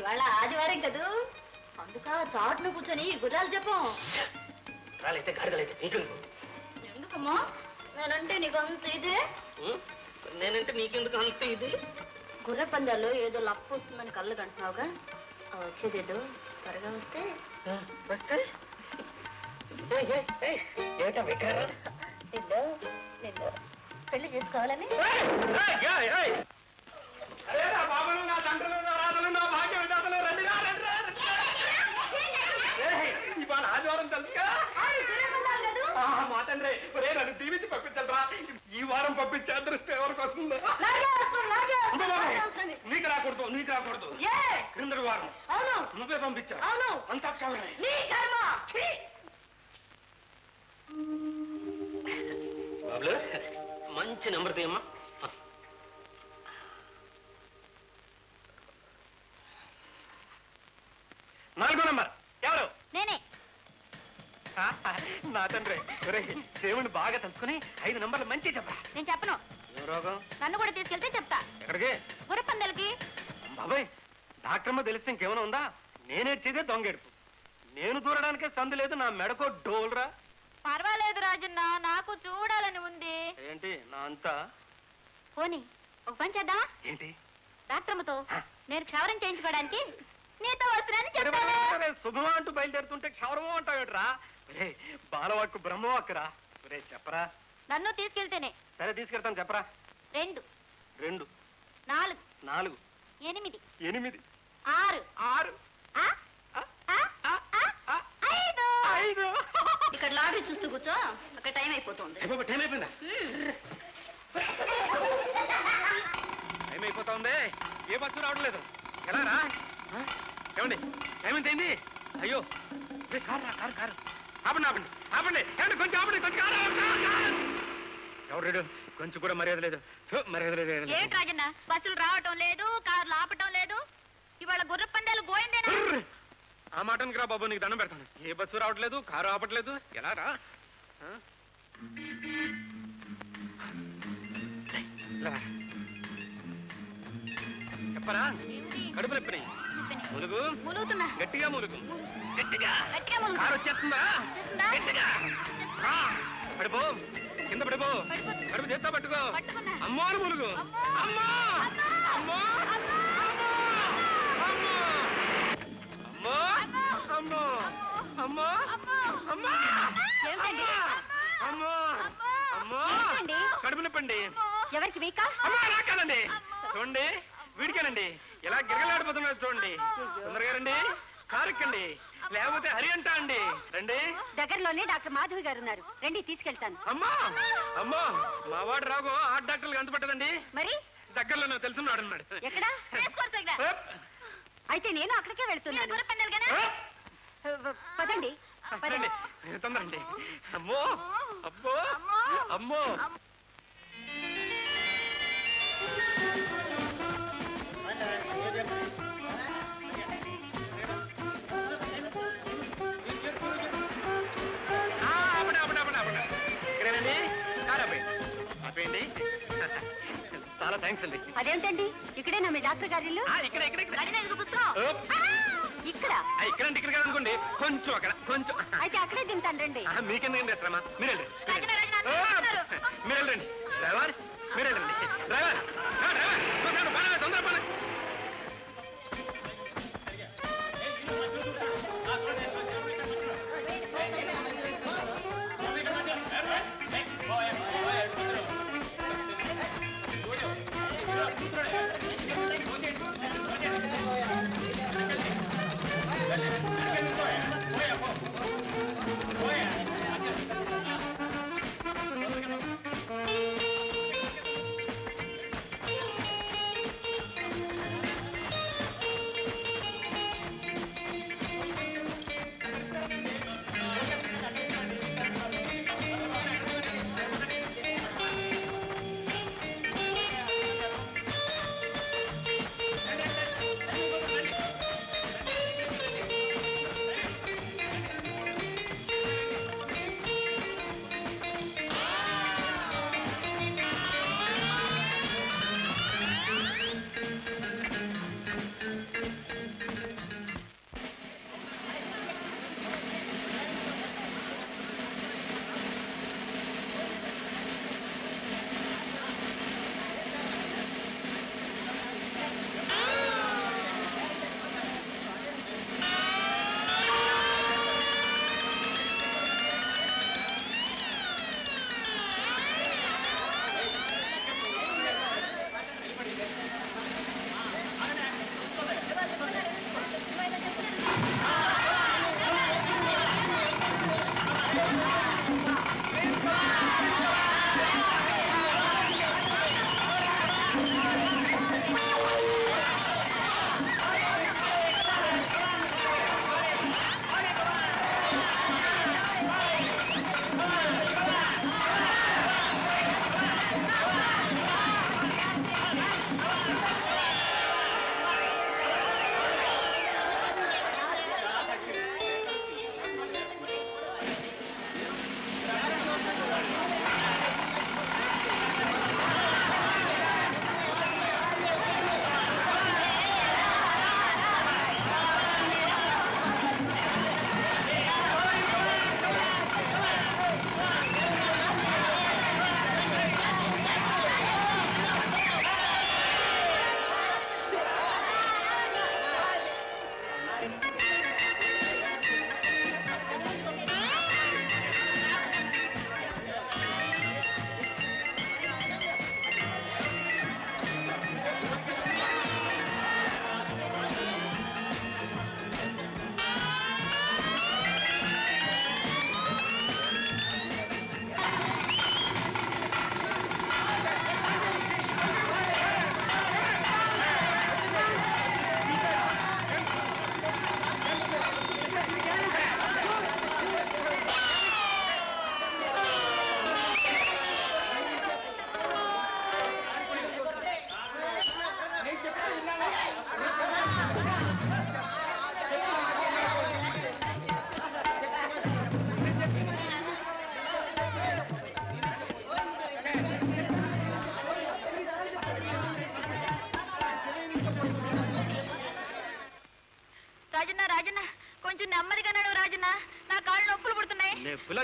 ఇవాళ ఆదివారం కదూ, అందుక చాటును కూర్చొని గుర్రాలు చెప్పం. గుర్రాలైతే గాడిదలైతే నీకెందుకు? ఎందుకమ్మా? నేనంటే నీకు అంత ఇదే. నేనంటే నీకెందుకు అంత ఇది? గుర్ర పందాల్లో ఏదో లప్పు వస్తుందని కళ్ళు కంటున్నావుగా, వచ్చేదేదో త్వరగా వస్తే. ఏటా వికారం? నిన్ను పెళ్లి చేసుకోవాలని. ఇవాళ ఆదివారం తెలుసుగా మా తండ్రి నన్ను దీవించి పంపించరా. ఈ వారం పంపించే అదృష్టం ఎవరికి వస్తుందో. నీకు రాకూడదు, నీకు రాకూడదు. క్రిందటి వారం నువ్వే పంపించావు. అంతా క్షవరమే. బాబులు మంచి నెంబర్ తీయమ్మా. 4వ నంబర్ ఎవరు? నేనే. నా తండ్రి దేవుణ్ణి బాగా తలుచుకుని 5 నంబర్లు మంచి చెప్పరా. నేను చెప్పను. ఏం రోగం? నన్ను కూడా తీసుకెళ్తే చెప్తా. ఎక్కడికి? గుర్రపందాలకి. బాబాయ్ డాక్టర్మ్మ తెలిస్తే ఇంకేమైనా ఉందా? నేనేడ్చేదే దొంగెడుపు. నేను దూరడానికే సందు లేదు. నా మెడకో డోల్రా. పర్వాలేదు రాజన్న, నాకు చూడాలని ఉంది. ఏంటి నా అంతా? పోనీ ఒక పని చేద్దామా? ఏంటి? డాక్టర్మతో నేను క్షవరం చేయించుకోవడానికి నీతో వస్తున్నాను చెప్తాను. శుభమా అంటూ బయలుదేరుతుంటే క్షవరమో అంటావేట్రా? బాలవాక్కు బ్రహ్మవాక్కురా. చెప్పరా. నన్ను తీసుకెళ్తేనే. సరే తీసుకెళ్తాను చెప్పరా. 2 2 4 4 8 8 6 6 5. ఇక్కడ లాటరీ చూస్తూ కూర్చో, అక్కడ టైం అయిపోతుంది. టైం అయిపోయిందా? టైం అయిపోతా ఉంది. ఏ బస్సు రావడం లేదు. ఎలా రా? ఏమండి టైం ఎంత అయింది? అయ్యో కారు రా, కారు కారు. ఆపండి ఆపండి ఆపండి. ఏమండి కొంచెం ఆపండి, కొంచెం కారు. ఎవరు కొంచెం కూడా మర్యాద లేదు, మర్యాద లేదు. ఏంటి రాజన్న, బస్సులు రావటం లేదు, కార్లు ఆపటం లేదు. ఇవాళ గుర్ర పందాలు గోయిందేనా? ఆ మాటనికి రా బాబు, నీకు దండం పెడతాను. ఏ బస్సు రావట్లేదు, కారు ఆపట్లేదు. ఎలా రా? చెప్పరా. కడుపు నొప్పినాయి. ములుగు గట్టిగా ములుగు. గట్టిగా కారు వచ్చేస్తుందా? గట్టిగా పడిపో, కింద పడిపో. కడుపు చేత్తో పట్టుకో. అమ్మో అని ములుగు. అమ్మో అమ్మో అమ్మో అమ్మో అమ్మో అమ్మో అమ్మో అమ్మో. కడుపు నొప్పండి. ఎవరికి వీకా? రాకానండి. చూడండి వీడికేనండి ఇలా గిరగలాడిపోతున్నారు. చూడండి తొందరగా రండి, కారు ఎక్కండి, లేకపోతే హరి అంటా అండి. రండి. దగ్గరలోనే డాక్టర్ మాధవి గారు ఉన్నారు, రండి తీసుకెళ్తాను. అమ్మా అమ్మో మా వాడు రాగో ఆ డాక్టర్లకు అంత పట్టదండి. మరి దగ్గరలో నాకు తెలుసున్నాడు అన్నాడు. ఎక్కడ? అయితే నేను అక్కడికే వెళ్తున్నాను. పదండి పదండి తొందరండి. అమ్మో అబ్బో అమ్మో. ఇక్కడేనండి, కారు ఆపేయండి. చాలా థ్యాంక్స్ అండి. అదేంటండి ఇక్కడేనా మీ డాక్టర్ గారి ఇల్లు? ఇక్కడ ఇక్కడ ఇక్కడ ఇక్కడండి, ఇక్కడ అనుకోండి. కొంచెం అక్కడ కొంచెం. అయితే అక్కడే తింటాను రండి. మీకెందుకండి అసలు మీరు మీరు వెళ్ళండి. డ్రైవర్ మీరు వెళ్ళండి. డ్రైవర్ తొందర పని.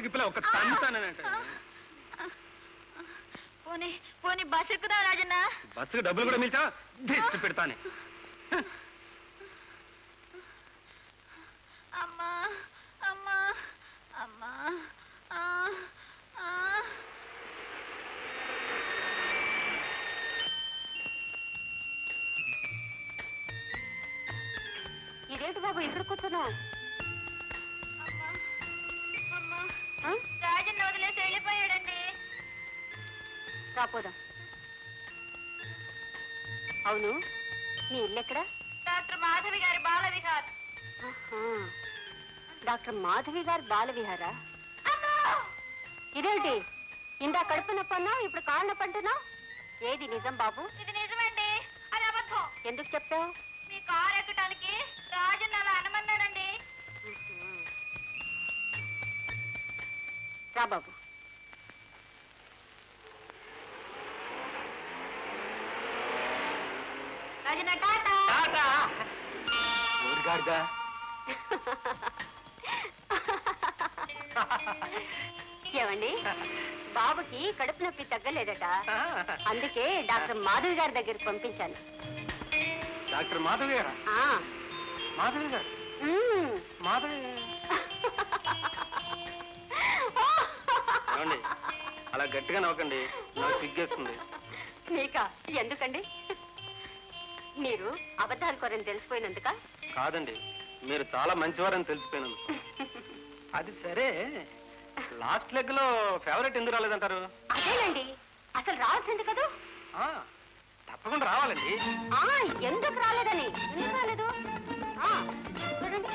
గిప్పలా ఒక తంతానంటే. పోనీ పోనీ బస్ ఎక్కుదాం రాజన్న. బస్సుకు డబ్బులు కూడా మిల్చా దిష్టి పెడతానే. అమ్మా అమ్మా అమ్మా. ఇదేంటి బాబు ఇక్కడ కూర్చున్నావు? రాజన్న వదిలేసి వెళ్ళిపోయాడండి. రాపోదాం. అవును, నీ ఇల్లు ఎక్కడ? డాక్టర్ మాధవి గారి బాల విహార్. డాక్టర్ మాధవి గారి బాల విహారా? ఇదేంటి ఇందా కడుపు నొప్పి అన్నావు, ఇప్పుడు కాళ్ళ నొప్పి అంటున్నావు? ఏది నిజం బాబు? ఇది నిజమండి. అది అబద్ధం. ఎందుకు చెప్తావు? మీ కారు ఎక్కడానికి రాజన్న అలా అనమన్నానండి. రా బాబు. రాజన్న టాటా. ఏమండి, బాబుకి కడుపు నొప్పి తగ్గలేదట, అందుకే డాక్టర్ మాధవి గారి దగ్గరికి పంపించాను. డాక్టర్ మాధవి గారా? మాధవి గారు? మాధవి అలా గట్టిగా నవ్వకండి, నాకు సిగ్గేస్తుంది. మీకా? ఎందుకండి? మీరు అబద్ధాలు కోరని తెలిసిపోయినందుక? కాదండి, మీరు చాలా మంచివారని తెలిసిపోయినందుకు. అది సరే, లాస్ట్ లెగ్ లో ఫేవరెట్ ఎందుకు రాలేదంటారు? అదేనండి, అసలు రావాల్సింది కదా. తప్పకుండా రావాలండి. ఎందుకు రాలేదని? ఎందుకు రాలేదు చూడండి.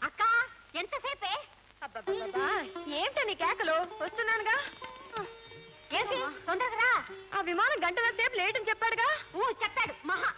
అక్క, ఎంతసేపే? ఏమిటని కేకలు? వస్తున్నానుగా. ఏంటి తొందరగా రా. ఆ విమానం గంటల సేపు లేట్ అని చెప్పాడుగా. చెప్పాడు మహా.